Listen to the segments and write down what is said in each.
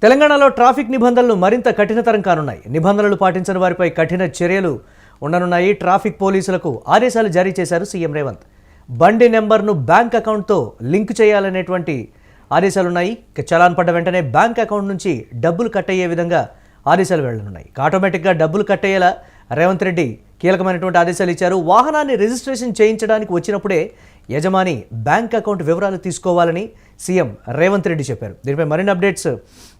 తెలంగాణలో ట్రాఫిక్ నిబంధనలు మరింత కఠినతరం కానున్నాయి. నిబంధనలు పాటించని వారిపై కఠిన చర్యలు ఉండనున్నాయి. ట్రాఫిక్ పోలీసులకు ఆదేశాలు జారీ చేశారు సీఎం రేవంత్. బండి నెంబర్ను బ్యాంక్ అకౌంట్తో లింక్ చేయాలనేటువంటి ఆదేశాలు ఉన్నాయి. చలాన్ పడ్డ వెంటనే బ్యాంక్ అకౌంట్ నుంచి డబ్బులు కట్ అయ్యే విధంగా ఆదేశాలు వెళ్ళనున్నాయి. ఆటోమేటిక్గా డబ్బులు కట్ అయ్యేలా రేవంత్ రెడ్డి కీలకమైనటువంటి ఆదేశాలు ఇచ్చారు. వాహనాన్ని రిజిస్ట్రేషన్ చేయించడానికి వచ్చినప్పుడే యజమాని బ్యాంక్ అకౌంట్ వివరాలు తీసుకోవాలని సీఎం రేవంత్ రెడ్డి చెప్పారు. దీనిపై మరిన్ని అప్డేట్స్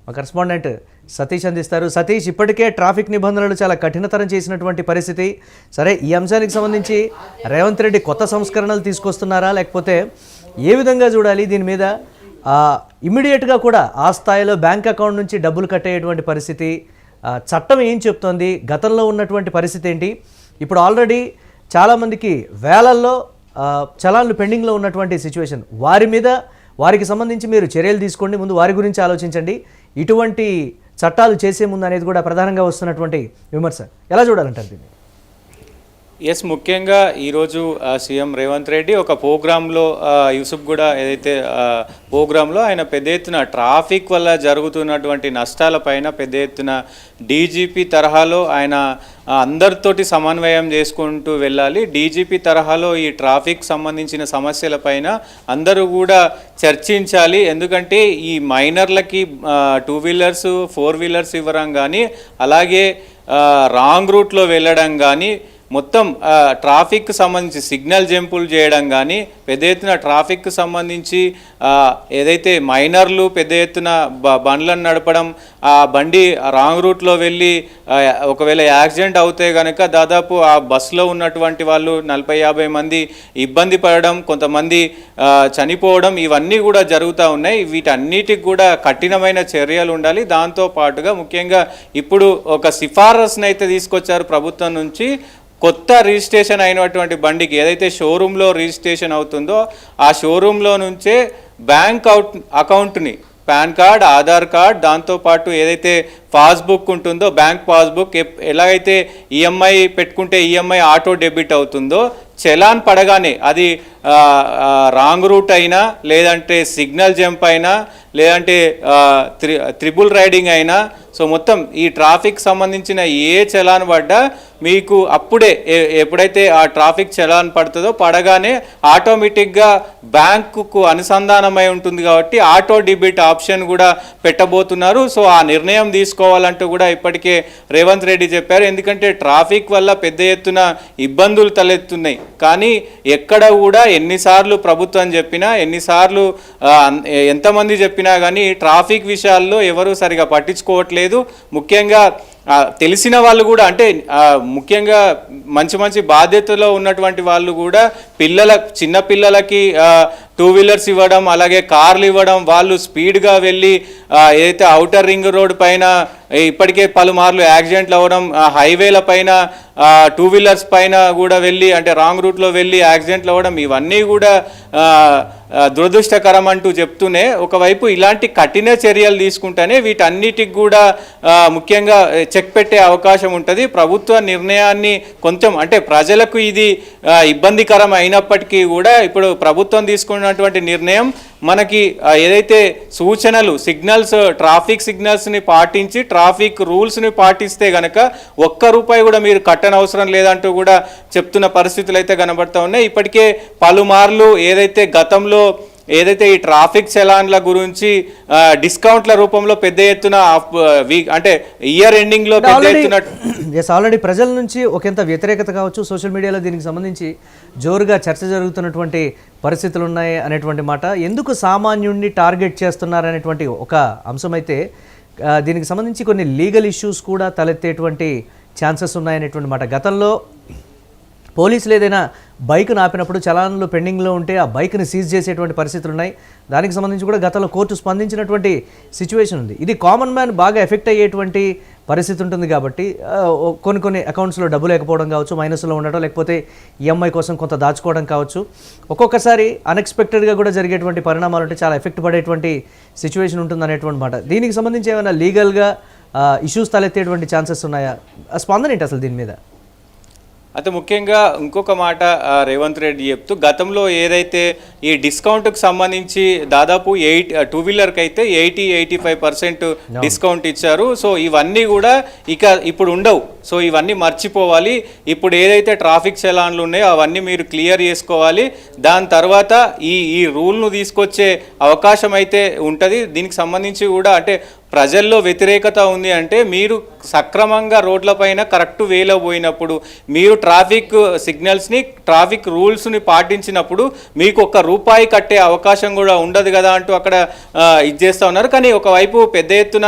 మా కరెస్పాండెంట్ సతీష్ అందిస్తారు. సతీష్, ఇప్పటికే ట్రాఫిక్ నిబంధనలు చాలా కఠినతరం చేసినటువంటి పరిస్థితి. సరే, ఈ అంశానికి సంబంధించి రేవంత్ రెడ్డి కొత్త సంస్కరణలు తీసుకొస్తున్నారా, లేకపోతే ఏ విధంగా చూడాలి? దీని మీద ఇమ్మీడియట్గా కూడా ఆ స్థాయిలో బ్యాంక్ అకౌంట్ నుంచి డబ్బులు కట్టేటువంటి పరిస్థితి చట్టం ఏం చెప్తోంది? గతంలో ఉన్నటువంటి పరిస్థితి ఏంటి? ఇప్పుడు ఆల్రెడీ చాలామందికి వేలల్లో చలాన్లు పెండింగ్లో ఉన్నటువంటి సిచ్యువేషన్. వారికి సంబంధించి మీరు చర్యలు తీసుకోండి, ముందు వారి గురించి ఆలోచించండి. ఇటువంటి చట్టాలు చేసే ముందు అనేది కూడా ప్రధానంగా వస్తున్నటువంటి విమర్శ. ఎలా చూడాలంటారు దీన్ని? ఎస్, ముఖ్యంగా ఈరోజు సీఎం రేవంత్ రెడ్డి ఒక ప్రోగ్రాంలో యూసుఫ్ కూడా ఏదైతే ప్రోగ్రాంలో ఆయన పెద్ద ఎత్తున ట్రాఫిక్ వల్ల జరుగుతున్నటువంటి నష్టాలపైన పెద్ద ఎత్తున డీజీపీ తరహాలో ఆయన అందరితోటి సమన్వయం చేసుకుంటూ వెళ్ళాలి. డీజీపీ తరహాలో ఈ ట్రాఫిక్ సంబంధించిన సమస్యలపైన అందరూ కూడా చర్చించాలి. ఎందుకంటే ఈ మైనర్లకి 2 వీలర్స్ 4 వీలర్స్ ఇవ్వడం కానీ, అలాగే రాంగ్ రూట్లో వెళ్ళడం కానీ, మొత్తం ట్రాఫిక్ సంబంధించి సిగ్నల్ జంపులు చేయడం కానీ, పెద్ద ఎత్తున ట్రాఫిక్ సంబంధించి ఏదైతే మైనర్లు పెద్ద ఎత్తున బండ్లను నడపడం, ఆ బండి రాంగ్ రూట్లో వెళ్ళి ఒకవేళ యాక్సిడెంట్ అవుతే కనుక దాదాపు ఆ బస్సులో ఉన్నటువంటి వాళ్ళు 40-50 మంది ఇబ్బంది పడడం, కొంతమంది చనిపోవడం, ఇవన్నీ కూడా జరుగుతూ ఉన్నాయి. వీటన్నిటికి కూడా కఠినమైన చర్యలు ఉండాలి. దాంతో పాటుగా ముఖ్యంగా ఇప్పుడు ఒక సిఫారసును అయితే తీసుకొచ్చారు ప్రభుత్వం నుంచి. కొత్త రిజిస్ట్రేషన్ అయినటువంటి బండికి ఏదైతే షోరూంలో రిజిస్ట్రేషన్ అవుతుందో ఆ షోరూంలో నుంచే బ్యాంక్ అకౌంట్ని, పాన్ కార్డ్, ఆధార్ కార్డ్, దాంతోపాటు ఏదైతే పాస్బుక్ ఉంటుందో బ్యాంక్ పాస్బుక్, ఎలాగైతే ఈఎంఐ పెట్టుకుంటే ఈఎంఐ ఆటో డెబిట్ అవుతుందో, చలాన్ పడగానే అది రాంగ్ రూట్ అయినా, లేదంటే సిగ్నల్ జంప్ అయినా, లేదంటే త్రిబుల్ రైడింగ్ అయినా, సో మొత్తం ఈ ట్రాఫిక్ సంబంధించిన ఏ చలాన్ పడ్డా మీకు అప్పుడే ఎప్పుడైతే ఆ ట్రాఫిక్ చలాన్ పడుతుందో పడగానే ఆటోమేటిక్గా బ్యాంకుకు అనుసంధానమై ఉంటుంది. కాబట్టి ఆటో డెబిట్ ఆప్షన్ కూడా పెట్టబోతున్నారు. సో ఆ నిర్ణయం తీసుకోవాలంటూ కూడా ఇప్పటికే రేవంత్ రెడ్డి చెప్పారు. ఎందుకంటే ట్రాఫిక్ వల్ల పెద్ద ఎత్తున ఇబ్బందులు తలెత్తున్నాయి. కానీ ఎక్కడ కూడా ఎన్నిసార్లు ప్రభుత్వం చెప్పినా, ఎన్నిసార్లు ఎంతమంది చెప్పినా కానీ ట్రాఫిక్ విషయాల్లో ఎవరు సరిగా పట్టించుకోవట్లేదు. ముఖ్యంగా తెలిసిన వాళ్ళు కూడా, అంటే ముఖ్యంగా మంచి బాధ్యతలో ఉన్నటువంటి వాళ్ళు కూడా చిన్న పిల్లలకి 2 వీలర్స్ ఇవ్వడం, అలాగే కార్లు ఇవ్వడం, వాళ్ళు స్పీడ్గా వెళ్ళి ఏదైతే ఔటర్ రింగ్ రోడ్ పైన ఇప్పటికే పలుమార్లు యాక్సిడెంట్లు అవ్వడం, హైవేల పైన 2 వీలర్స్ పైన కూడా వెళ్ళి, అంటే రాంగ్ రూట్లో వెళ్ళి యాక్సిడెంట్లు అవ్వడం, ఇవన్నీ కూడా దురదృష్టకరం అంటూ చెప్తూనే ఒకవైపు ఇలాంటి కఠిన చర్యలు తీసుకుంటేనే వీటన్నిటికి కూడా ముఖ్యంగా చెక్ పెట్టే అవకాశం ఉంటుంది. ప్రభుత్వ నిర్ణయాన్ని కొంచెం, అంటే ప్రజలకు ఇది ఇబ్బందికరం అయినప్పటికీ కూడా ఇప్పుడు ప్రభుత్వం తీసుకున్నటువంటి నిర్ణయం మనకి ఏదైతే సూచనలు, సిగ్నల్స్, ట్రాఫిక్ సిగ్నల్స్ని పాటించి ట్రాఫిక్ రూల్స్ని పాటిస్తే కనుక ₹1 కూడా మీరు కట్టనవసరం లేదంటూ కూడా చెప్తున్న పరిస్థితులు అయితే కనబడుతూ ఉన్నాయి. ఇప్పటికే పలుమార్లు గతంలో ఏదైతే ఈ ట్రాఫిక్ చలాన్ల గురించి డిస్కౌంట్ల రూపంలో పెద్ద ఎత్తున అంటే ఇయర్ ఎండింగ్లో పెద్ద ఎత్తున ఆల్రెడీ ప్రజల నుంచి ఒకంత వ్యతిరేకత కావచ్చు, సోషల్ మీడియాలో దీనికి సంబంధించి జోరుగా చర్చ జరుగుతున్నటువంటి పరిస్థితులు ఉన్నాయి అనేటువంటి మాట. ఎందుకు సామాన్యుడిని టార్గెట్ చేస్తున్నారనేటువంటి ఒక అంశం అయితే, దీనికి సంబంధించి కొన్ని లీగల్ ఇష్యూస్ కూడా తలెత్తేటువంటి ఛాన్సెస్ ఉన్నాయనేటువంటి మాట. గతంలో పోలీసులు ఏదైనా బైక్ను ఆపినప్పుడు చలాన్లు పెండింగ్లో ఉంటే ఆ బైక్ని సీజ్ చేసేటువంటి పరిస్థితులు ఉన్నాయి. దానికి సంబంధించి కూడా గతంలో కోర్టు స్పందించినటువంటి సిచ్యువేషన్ ఉంది. ఇది కామన్ మ్యాన్ బాగా ఎఫెక్ట్ అయ్యేటువంటి పరిస్థితి ఉంటుంది. కాబట్టి కొన్ని అకౌంట్స్లో డబ్బు లేకపోవడం కావచ్చు, మైనస్లో ఉండటం, లేకపోతే ఈఎంఐ కోసం కొంత దాచుకోవడం కావచ్చు, ఒక్కొక్కసారి అన్ఎక్స్పెక్టెడ్గా కూడా జరిగేటువంటి పరిణామాలు ఉంటే చాలా ఎఫెక్ట్ పడేటువంటి సిచ్యువేషన్ ఉంటుంది అనేటువంటి మాట. దీనికి సంబంధించి ఏమైనా లీగల్గా ఇష్యూస్ తలెత్తేటువంటి ఛాన్సెస్ ఉన్నాయా? స్పందన ఏంటి అసలు దీని మీద? అయితే ముఖ్యంగా ఇంకొక మాట రేవంత్ రెడ్డి చెప్తూ గతంలో ఏదైతే ఈ డిస్కౌంట్కి సంబంధించి దాదాపు టూ వీలర్కి అయితే 85% డిస్కౌంట్ ఇచ్చారు. సో ఇవన్నీ కూడా ఇప్పుడు ఉండవు. సో ఇవన్నీ మర్చిపోవాలి. ఇప్పుడు ఏదైతే ట్రాఫిక్ చలాన్లు ఉన్నాయో అవన్నీ మీరు క్లియర్ చేసుకోవాలి. దాని తర్వాత ఈ రూల్ను తీసుకొచ్చే అవకాశం అయితే ఉంటుంది. దీనికి సంబంధించి కూడా అంటే ప్రజల్లో వ్యతిరేకత ఉంది అంటే మీరు సక్రమంగా రోడ్లపైన కరెక్ట్ వేలో పోయినప్పుడు, మీరు ట్రాఫిక్ సిగ్నల్స్ని ట్రాఫిక్ రూల్స్ని పాటించినప్పుడు మీకు ₹1 కట్టే అవకాశం కూడా ఉండదు కదా అంటూ అక్కడ ఇది చేస్తూ ఉన్నారు. కానీ ఒకవైపు పెద్ద ఎత్తున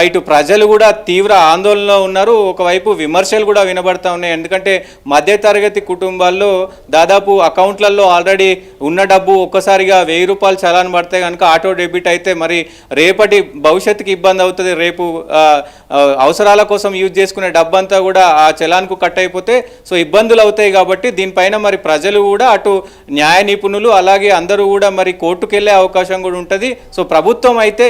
ఇటు ప్రజలు కూడా తీవ్ర ఆందోళనలో ఉన్నారు. ఒకవైపు విమర్శలు కూడా వినబడతా ఉన్నాయి. ఎందుకంటే మధ్యతరగతి కుటుంబాల్లో దాదాపు అకౌంట్లలో ఆల్రెడీ ఉన్న డబ్బు ఒక్కసారిగా ₹1000 చలాన్ పడితే కనుక ఆటో డెబిట్ అయితే మరి రేపటి భవిష్యత్తుకి ఇబ్బంది అవుతుంది. రేపు అవసరాల కోసం యూజ్ చేసుకునే డబ్బంతా కూడా ఆ చలాన్కు కట్ అయిపోతే సో ఇబ్బందులు అవుతాయి. కాబట్టి దీనిపైన మరి ప్రజలు కూడా అటు న్యాయ నిపుణులు అలాగే అందరూ కూడా మరి కోర్టుకు వెళ్ళే అవకాశం కూడా ఉంటుంది. సో ప్రభుత్వం అయితే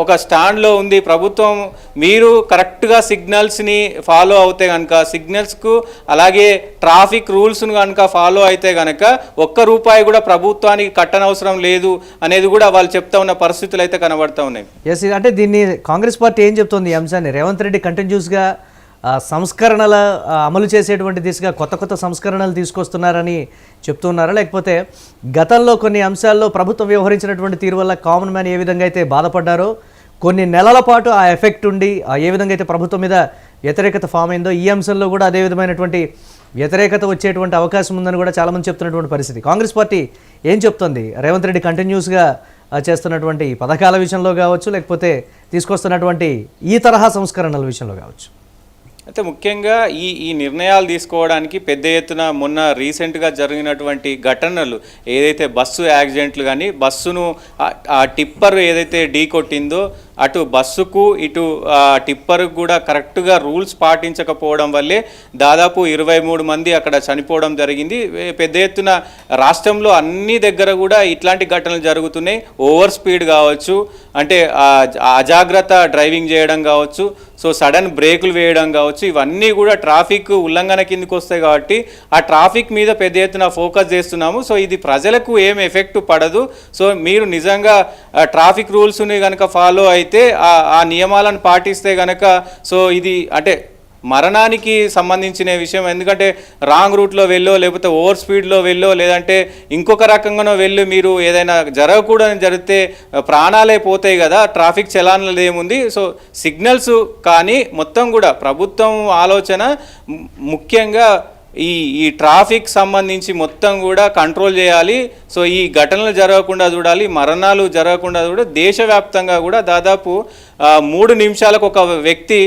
ఒక స్టాండ్లో ఉంది. ప్రభుత్వం మీరు కరెక్ట్గా సిగ్నల్స్ని ఫాలో అవుతే కనుక, సిగ్నల్స్కు అలాగే ట్రాఫిక్ రూల్స్ను కనుక ఫాలో అయితే కనుక ₹1 కూడా ప్రభుత్వానికి కట్టనవసరం లేదు అనేది కూడా వాళ్ళు చెప్తా ఉన్న పరిస్థితులు అయితే కనబడతా ఉన్నాయి. ఎస్, అంటే దీన్ని కాంగ్రెస్ పార్టీ ఏం చెప్తుంది ఈ అంశాన్ని? రేవంత్ రెడ్డి కంటిన్యూస్గా సంస్కరణల అమలు చేసేటువంటి దిశగా కొత్త సంస్కరణలు తీసుకొస్తున్నారని చెప్తున్నారా, లేకపోతే గతంలో కొన్ని అంశాల్లో ప్రభుత్వం వ్యవహరించినటువంటి తీరు వల్ల కామన్ మ్యాన్ ఏ విధంగా అయితే బాధపడ్డారో, కొన్ని నెలల పాటు ఆ ఎఫెక్ట్ ఉండి ఏ విధంగా అయితే ప్రభుత్వం మీద వ్యతిరేకత ఫామ్ అయిందో ఈ అంశంలో కూడా అదే విధమైనటువంటి వ్యతిరేకత వచ్చేటువంటి అవకాశం ఉందని కూడా చాలామంది చెప్తున్నటువంటి పరిస్థితి. కాంగ్రెస్ పార్టీ ఏం చెప్తుంది రేవంత్ రెడ్డి కంటిన్యూస్గా చేస్తున్నటువంటి పథకాల విషయంలో కావచ్చు, లేకపోతే తీసుకొస్తున్నటువంటి ఈ తరహా సంస్కరణల విషయంలో కావచ్చు? అయితే ముఖ్యంగా ఈ నిర్ణయాలు తీసుకోవడానికి పెద్ద ఎత్తున మొన్న రీసెంట్గా జరిగినటువంటి ఘటనలు ఏదైతే బస్సు యాక్సిడెంట్లు కానీ బస్సును ఆ టిప్పర్ ఏదైతే ఢీ కొట్టిందో అటు బస్సుకు ఇటు టిప్పర్కు కూడా కరెక్ట్గా రూల్స్ పాటించకపోవడం వల్లే దాదాపు 23 మంది అక్కడ చనిపోవడం జరిగింది. పెద్ద ఎత్తున రాష్ట్రంలో అన్ని దగ్గర కూడా ఇట్లాంటి ఘటనలు జరుగుతున్నాయి. ఓవర్ స్పీడ్ కావచ్చు, అంటే అజాగ్రత్త డ్రైవింగ్ చేయడం కావచ్చు, సో సడన్ బ్రేకులు వేయడం కావచ్చు, ఇవన్నీ కూడా ట్రాఫిక్ ఉల్లంఘన కిందకి వస్తాయి. కాబట్టి ఆ ట్రాఫిక్ మీద పెద్ద ఎత్తున ఫోకస్ చేస్తున్నాము. సో ఇది ప్రజలకు ఏం ఎఫెక్ట్ పడదు. సో మీరు నిజంగా ట్రాఫిక్ రూల్స్ని కనుక ఫాలో అయితే ఆ నియమాలను పాటిస్తే కనుక సో ఇది అంటే మరణానికి సంబంధించిన విషయం. ఎందుకంటే రాంగ్ రూట్లో వెళ్ళో లేకపోతే ఓవర్ స్పీడ్లో వెళ్ళో లేదంటే ఇంకొక రకంగానో వెళ్ళి మీరు ఏదైనా జరగకూడదని జరిగితే ప్రాణాలే పోతాయి కదా. ట్రాఫిక్ చలాన్లు ఏముంది. సో సిగ్నల్స్ కానీ మొత్తం కూడా ప్రభుత్వం ఆలోచన ముఖ్యంగా ఈ ట్రాఫిక్ సంబంధించి మొత్తం కూడా కంట్రోల్ చేయాలి. సో ఈ ఘటనలు జరగకుండా చూడాలి, మరణాలు జరగకుండా కూడా దేశవ్యాప్తంగా కూడా దాదాపు 3 నిమిషాలకు ఒక వ్యక్తి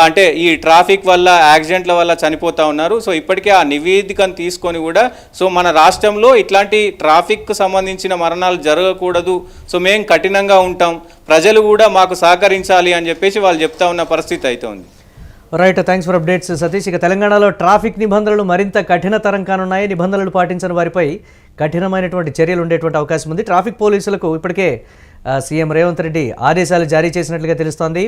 అంటే ఈ ట్రాఫిక్ వల్ల యాక్సిడెంట్ల వల్ల చనిపోతూ ఉన్నారు. సో ఇప్పటికే ఆ నివేదికను తీసుకొని కూడా సో మన రాష్ట్రంలో ఇట్లాంటి ట్రాఫిక్కు సంబంధించిన మరణాలు జరగకూడదు, సో మేము కఠినంగా ఉంటాం, ప్రజలు కూడా మాకు సహకరించాలి అని చెప్పేసి వాళ్ళు చెప్తా ఉన్న పరిస్థితి అయితే ఉంది. Right, thanks for updates Satish. ఇక తెలంగాణలో ట్రాఫిక్ నిబంధనలు మరింత కఠినతరం కానున్నాయి. నిబంధనలు పాటించని వారిపై కఠినమైనటువంటి చర్యలు ఉండేటువంటి అవకాశం ఉంది. ట్రాఫిక్ పోలీసులకు ఇప్పటికే సీఎం రేవంత్ రెడ్డి ఆదేశాలు జారీ చేసినట్లుగా తెలుస్తోంది.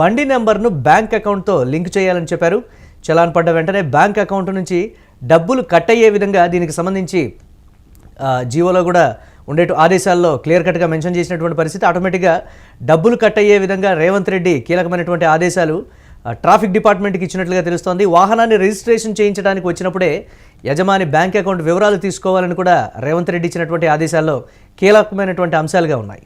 బండి నెంబర్ను బ్యాంక్ అకౌంట్తో లింక్ చేయాలని చెప్పారు. చలాన్ పడ్డ వెంటనే బ్యాంక్ అకౌంట్ నుంచి డబ్బులు కట్ అయ్యే విధంగా దీనికి సంబంధించి జీవోలో కూడా ఆదేశాల్లో క్లియర్ కట్గా మెన్షన్ చేసినటువంటి పరిస్థితి. ఆటోమేటిక్గా డబ్బులు కట్ అయ్యే విధంగా రేవంత్ రెడ్డి కీలకమైనటువంటి ఆదేశాలు ట్రాఫిక్ డిపార్ట్మెంట్కి ఇచ్చినట్లుగా తెలుస్తోంది. వాహనాన్ని రిజిస్ట్రేషన్ చేయించడానికి వచ్చినప్పుడే యజమాని బ్యాంక్ అకౌంట్ వివరాలు తీసుకోవాలని కూడా రేవంత్ రెడ్డి ఇచ్చినటువంటి ఆదేశాల్లో కీలకమైనటువంటి అంశాలుగా ఉన్నాయి.